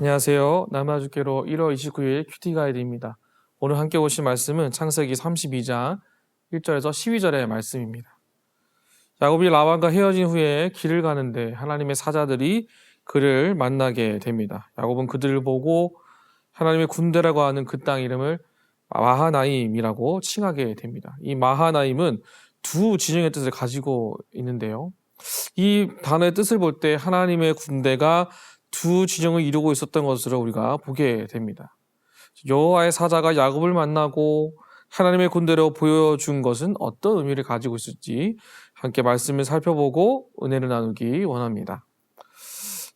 안녕하세요. 남아주께로 1월 29일 큐티 가이드입니다. 오늘 함께 보실 말씀은 창세기 32장 1절에서 12절의 말씀입니다. 야곱이 라반과 헤어진 후에 길을 가는데 하나님의 사자들이 그를 만나게 됩니다. 야곱은 그들을 보고 하나님의 군대라고 하는 그 땅 이름을 마하나임이라고 칭하게 됩니다. 이 마하나임은 두 진영의 뜻을 가지고 있는데요. 이 단어의 뜻을 볼 때 하나님의 군대가 두 진영을 이루고 있었던 것으로 우리가 보게 됩니다. 여호와의 사자가 야곱을 만나고 하나님의 군대로 보여준 것은 어떤 의미를 가지고 있을지 함께 말씀을 살펴보고 은혜를 나누기 원합니다.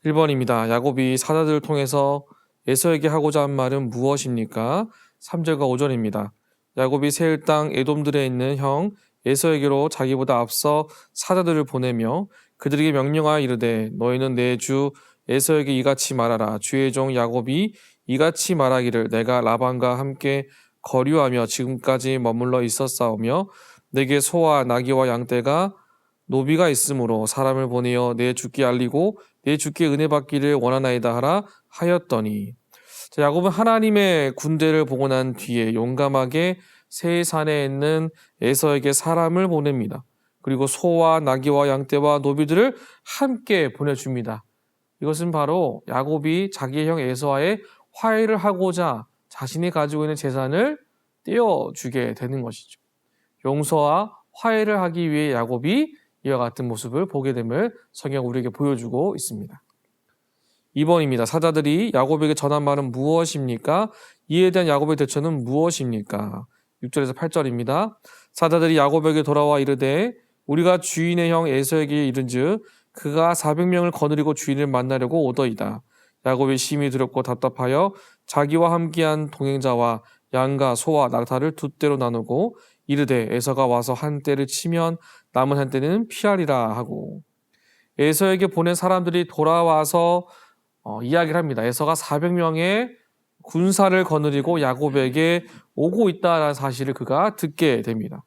1번입니다. 야곱이 사자들을 통해서 에서에게 하고자 한 말은 무엇입니까? 3절과 5절입니다. 야곱이 세일 땅 에돔들에 있는 형 에서에게로 자기보다 앞서 사자들을 보내며 그들에게 명령하여 이르되 너희는 내 주 에서에게 이같이 말하라. 주의 종 야곱이 이같이 말하기를 내가 라반과 함께 거류하며 지금까지 머물러 있었사오며 내게 소와 나귀와 양떼가 노비가 있으므로 사람을 보내어 내 주께 알리고 내 주께 은혜 받기를 원하나이다 하라 하였더니. 야곱은 하나님의 군대를 보고 난 뒤에 용감하게 세산에 있는 에서에게 사람을 보냅니다. 그리고 소와 나귀와 양떼와 노비들을 함께 보내줍니다. 이것은 바로 야곱이 자기의 형 에서와의 화해를 하고자 자신이 가지고 있는 재산을 떼어주게 되는 것이죠. 용서와 화해를 하기 위해 야곱이 이와 같은 모습을 보게 됨을 성경 우리에게 보여주고 있습니다. 2번입니다. 사자들이 야곱에게 전한 말은 무엇입니까? 이에 대한 야곱의 대처는 무엇입니까? 6절에서 8절입니다. 사자들이 야곱에게 돌아와 이르되 우리가 주인의 형 에서에게 이른즉 그가 400명을 거느리고 주인을 만나려고 오더이다. 야곱이 심히 두렵고 답답하여 자기와 함께한 동행자와 양과 소와 낙타를 두 떼로 나누고 이르되 에서가 와서 한 떼를 치면 남은 한 떼는 피하리라 하고. 에서에게 보낸 사람들이 돌아와서 이야기를 합니다. 에서가 400명의 군사를 거느리고 야곱에게 오고 있다는 사실을 그가 듣게 됩니다.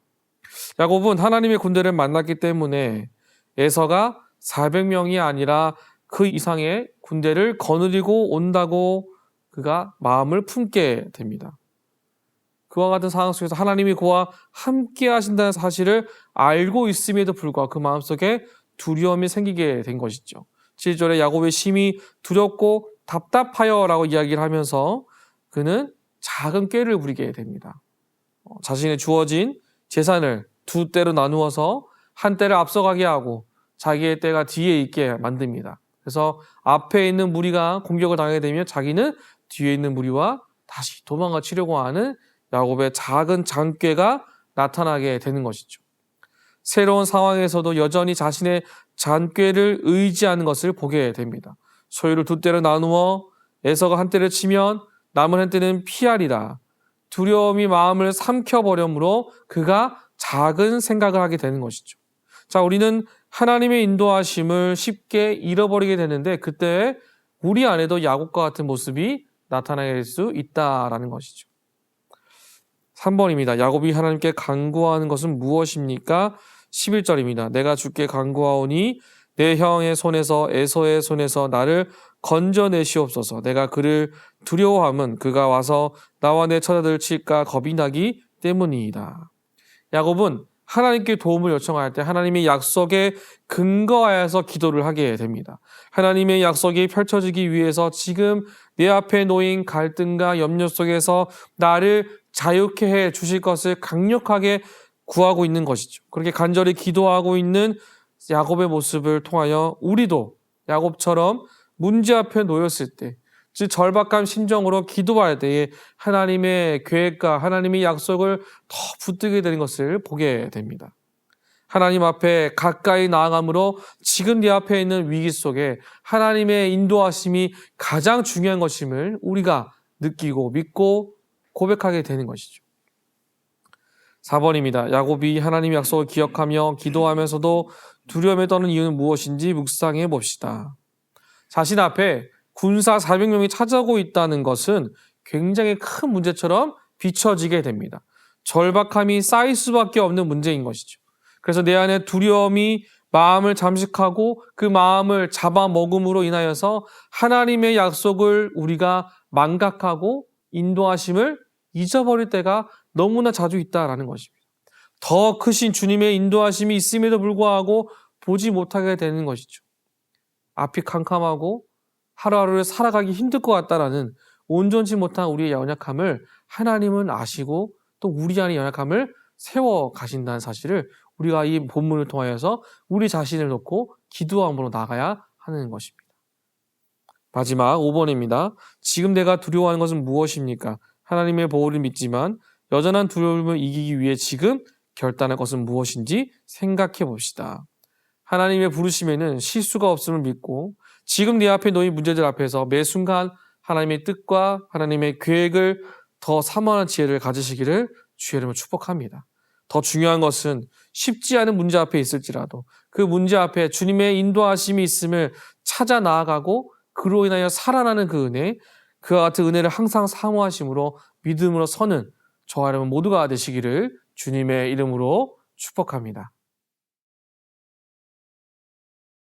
야곱은 하나님의 군대를 만났기 때문에 에서가 400명이 아니라 그 이상의 군대를 거느리고 온다고 그가 마음을 품게 됩니다. 그와 같은 상황 속에서 하나님이 그와 함께 하신다는 사실을 알고 있음에도 불구하고 그 마음속에 두려움이 생기게 된 것이죠. 7절에 야곱의 심히 두렵고 답답하여 라고 이야기를 하면서 그는 작은 꾀를 부리게 됩니다. 자신의 주어진 재산을 두 떼로 나누어서 한 떼를 앞서가게 하고 자기의 떼가 뒤에 있게 만듭니다. 그래서 앞에 있는 무리가 공격을 당하게 되면 자기는 뒤에 있는 무리와 다시 도망가 치려고 하는 야곱의 작은 잔꾀가 나타나게 되는 것이죠. 새로운 상황에서도 여전히 자신의 잔꾀를 의지하는 것을 보게 됩니다. 소유를 두 떼로 나누어 에서가 한 떼를 치면 남은 한 떼는 피하리라. 두려움이 마음을 삼켜버려므로 그가 작은 생각을 하게 되는 것이죠. 자, 우리는 하나님의 인도하심을 쉽게 잃어버리게 되는데 그때 우리 안에도 야곱과 같은 모습이 나타날 수 있다라는 것이죠. 3번입니다. 야곱이 하나님께 간구하는 것은 무엇입니까? 11절입니다. 내가 주께 간구하오니 내 형의 손에서 에서의 손에서 나를 건져내시옵소서. 내가 그를 두려워함은 그가 와서 나와 내 처자들을 칠까 겁이 나기 때문이다. 야곱은 하나님께 도움을 요청할 때 하나님의 약속에 근거하여서 기도를 하게 됩니다. 하나님의 약속이 펼쳐지기 위해서 지금 내 앞에 놓인 갈등과 염려 속에서 나를 자유케 해 주실 것을 강력하게 구하고 있는 것이죠. 그렇게 간절히 기도하고 있는 야곱의 모습을 통하여 우리도 야곱처럼 문제 앞에 놓였을 때, 즉 절박한 심정으로 기도할 때에 하나님의 계획과 하나님의 약속을 더 붙들게 되는 것을 보게 됩니다. 하나님 앞에 가까이 나아감으로 지금 내 앞에 있는 위기 속에 하나님의 인도하심이 가장 중요한 것임을 우리가 느끼고 믿고 고백하게 되는 것이죠. 4번입니다. 야곱이 하나님의 약속을 기억하며 기도하면서도 두려움에 떠는 이유는 무엇인지 묵상해 봅시다. 자신 앞에 군사 400명이 찾아오고 있다는 것은 굉장히 큰 문제처럼 비춰지게 됩니다. 절박함이 쌓일 수밖에 없는 문제인 것이죠. 그래서 내 안에 두려움이 마음을 잠식하고 그 마음을 잡아먹음으로 인하여서 하나님의 약속을 우리가 망각하고 인도하심을 잊어버릴 때가 너무나 자주 있다라는 것입니다. 더 크신 주님의 인도하심이 있음에도 불구하고 보지 못하게 되는 것이죠. 앞이 캄캄하고 하루하루를 살아가기 힘들 것 같다라는 온전치 못한 우리의 연약함을 하나님은 아시고 또 우리 안의 연약함을 세워 가신다는 사실을 우리가 이 본문을 통하여서 우리 자신을 놓고 기도함으로 나가야 하는 것입니다. 마지막 5번입니다. 지금 내가 두려워하는 것은 무엇입니까? 하나님의 보호를 믿지만 여전한 두려움을 이기기 위해 지금 결단할 것은 무엇인지 생각해 봅시다. 하나님의 부르심에는 실수가 없음을 믿고 지금 내 앞에 놓인 문제들 앞에서 매 순간 하나님의 뜻과 하나님의 계획을 더 사모하는 지혜를 가지시기를 주의 이름으로 축복합니다. 더 중요한 것은 쉽지 않은 문제 앞에 있을지라도 그 문제 앞에 주님의 인도하심이 있음을 찾아 나아가고 그로 인하여 살아나는 그 은혜, 그와 같은 은혜를 항상 사모하심으로 믿음으로 서는 저와 여러분 모두가 되시기를 주님의 이름으로 축복합니다.